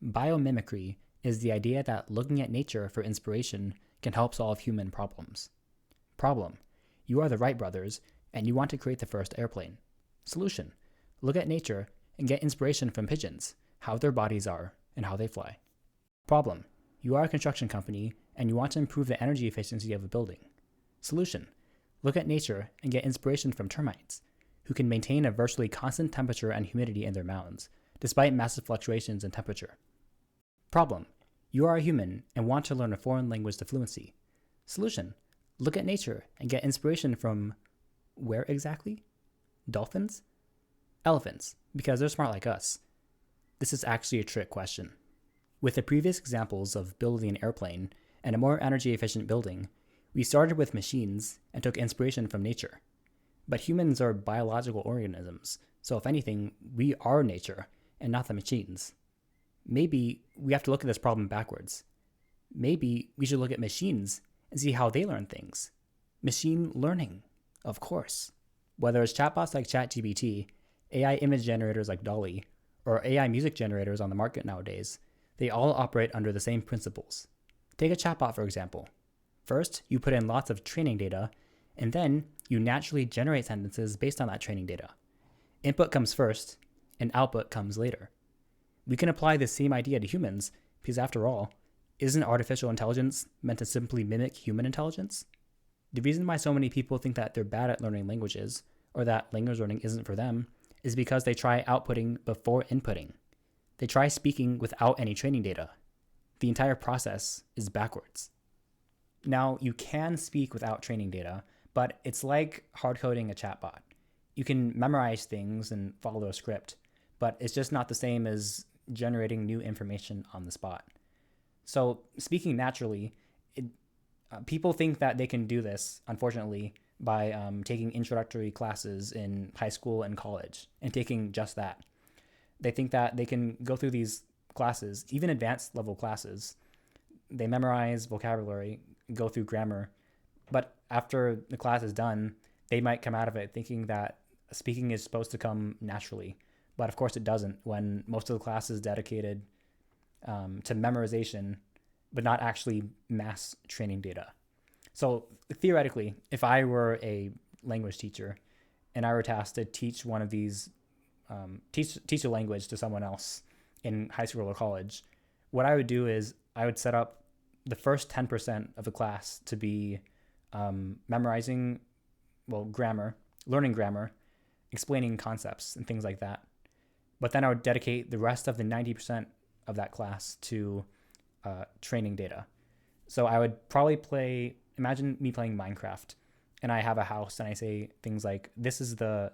Biomimicry is the idea that looking at nature for inspiration can help solve human problems. Problem: you are the Wright brothers and you want to create the first airplane. Solution: look at nature and get inspiration from pigeons, how their bodies are, and how they fly. Problem: you are a construction company and you want to improve the energy efficiency of a building. Solution: look at nature and get inspiration from termites, who can maintain a virtually constant temperature and humidity in their mounds, despite massive fluctuations in temperature. Problem: you are a human and want to learn a foreign language to fluency. Solution: look at nature and get inspiration from where exactly? Dolphins? Elephants, because they're smart like us. This is actually a trick question. With the previous examples of building an airplane and a more energy efficient building, we started with machines and took inspiration from nature. But humans are biological organisms, so if anything, we are nature and not the machines. Maybe we have to look at this problem backwards. Maybe we should look at machines and see how they learn things. Machine learning, of course. Whether it's chatbots like ChatGPT, AI image generators like DALL-E, or AI music generators on the market nowadays, they all operate under the same principles. Take a chatbot, for example. First, you put in lots of training data, and then you naturally generate sentences based on that training data. Input comes first, and output comes later. We can apply this same idea to humans, because after all, isn't artificial intelligence meant to simply mimic human intelligence? The reason why so many people think that they're bad at learning languages, or that language learning isn't for them, is because they try outputting before inputting. They try speaking without any training data. The entire process is backwards. Now, you can speak without training data, but it's like hard coding a chatbot. You can memorize things and follow a script, but it's just not the same as generating new information on the spot. So speaking naturally, people think that they can do this, unfortunately, by taking introductory classes in high school and college and taking just that. They think that they can go through these classes, even advanced level classes. They memorize vocabulary, go through grammar, but after the class is done, they might come out of it thinking that speaking is supposed to come naturally. But of course it doesn't, when most of the class is dedicated to memorization, but not actually mass training data. So theoretically, if I were a language teacher and I were tasked to teach one of these, teach a language to someone else in high school or college, what I would do is I would set up the first 10% of the class to be memorizing, grammar, learning grammar, explaining concepts and things like that. But then I would dedicate the rest of the 90% of that class to training data. So I would probably imagine me playing Minecraft, and I have a house, and I say things like, this is the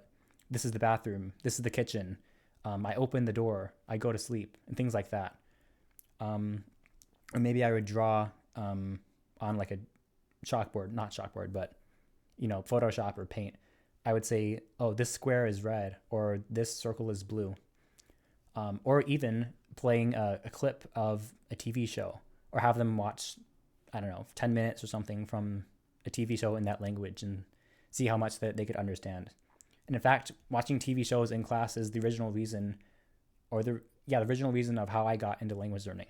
bathroom, this is the kitchen, I open the door, I go to sleep, and things like that. Or maybe I would draw on like a chalkboard, not chalkboard, but Photoshop or Paint. I would say, oh, this square is red, or this circle is blue. Or even playing a clip of a TV show, or have them watch, 10 minutes or something from a TV show in that language and see how much that they could understand. And in fact, watching TV shows in class is the original reason, the original reason of how I got into language learning.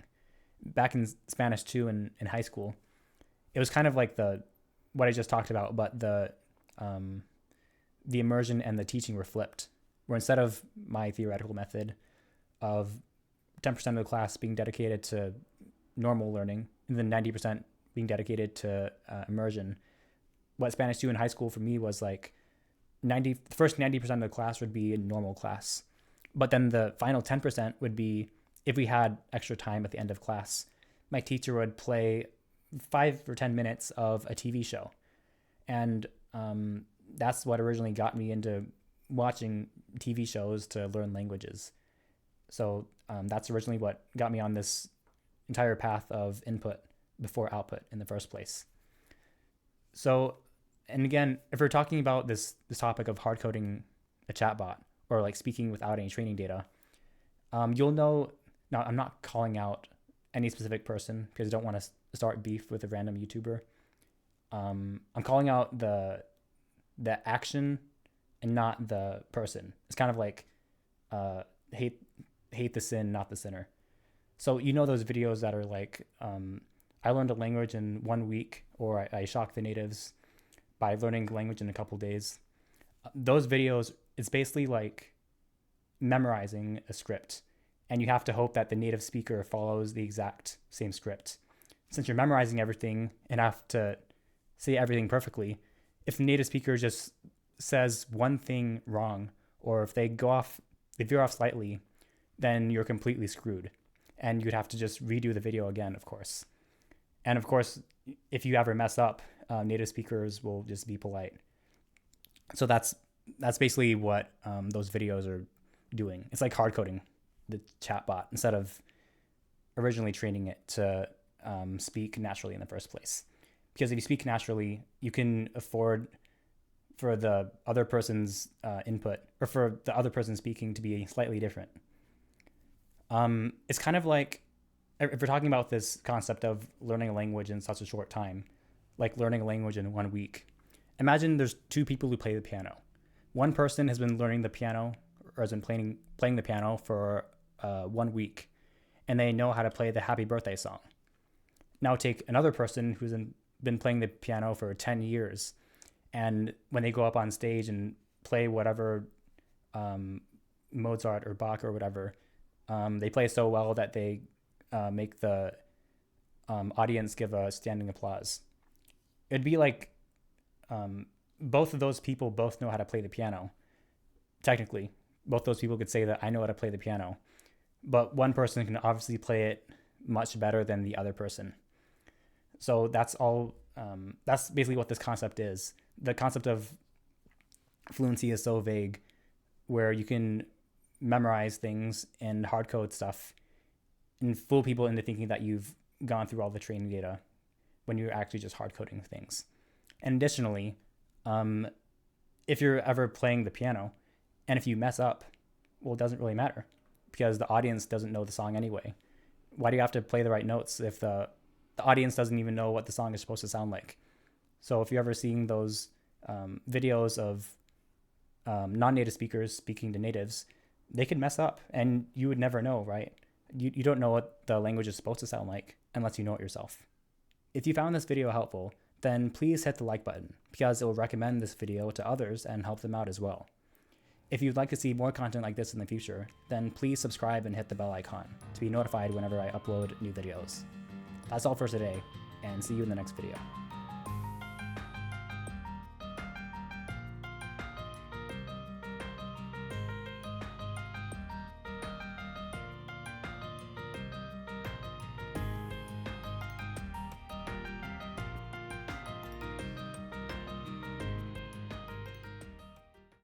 Back in Spanish 2 in high school, it was kind of like what I just talked about, but the immersion and the teaching were flipped, where instead of my theoretical method of 10% of the class being dedicated to normal learning and then 90% being dedicated to immersion, what Spanish 2 in high school for me was like the first 90% of the class would be a normal class. But then the final 10% would be, if we had extra time at the end of class, my teacher would play 5 or 10 minutes of a TV show. And that's what originally got me into watching TV shows to learn languages. So that's originally what got me on this entire path of input before output in the first place. So, and again, if we're talking about this topic of hard coding a chatbot or like speaking without any training data, you'll know. Now, I'm not calling out any specific person because I don't want to start beef with a random YouTuber. I'm calling out the action and not the person. It's kind of like hate the sin, not the sinner. So you know those videos that are like, I learned a language in 1 week, or I shocked the natives by learning language in a couple days. Those videos, it's basically like memorizing a script, and you have to hope that the native speaker follows the exact same script. Since you're memorizing everything and have to say everything perfectly, if the native speaker just says one thing wrong, or if they veer off slightly, then you're completely screwed. And you'd have to just redo the video again, of course. And of course, if you ever mess up, native speakers will just be polite. So that's basically what those videos are doing. It's like hard coding the chatbot instead of originally training it to speak naturally in the first place. Because if you speak naturally, you can afford for the other person's input, or for the other person speaking, to be slightly different. It's kind of like, if we're talking about this concept of learning a language in such a short time, like learning a language in 1 week. Imagine there's two people who play the piano. One person has been learning the piano, or has been playing the piano for 1 week, and they know how to play the Happy Birthday song. Now take another person who's been playing the piano for 10 years, and when they go up on stage and play whatever Mozart or Bach or whatever, they play so well that they make the audience give a standing applause. It'd be like both of those people both know how to play the piano. Technically, both those people could say that I know how to play the piano, but one person can obviously play it much better than the other person. So that's all. That's basically what this concept is. The concept of fluency is so vague, where you can memorize things and hard code stuff and fool people into thinking that you've gone through all the training data when you're actually just hard coding things. And additionally, if you're ever playing the piano and if you mess up, well, it doesn't really matter because the audience doesn't know the song anyway. Why do you have to play the right notes if the audience doesn't even know what the song is supposed to sound like? So if you're ever seeing those videos of non-native speakers speaking to natives, they could mess up and you would never know, right? You don't know what the language is supposed to sound like unless you know it yourself. If you found this video helpful, then please hit the like button because it will recommend this video to others and help them out as well. If you'd like to see more content like this in the future, then please subscribe and hit the bell icon to be notified whenever I upload new videos. That's all for today, and see you in the next video.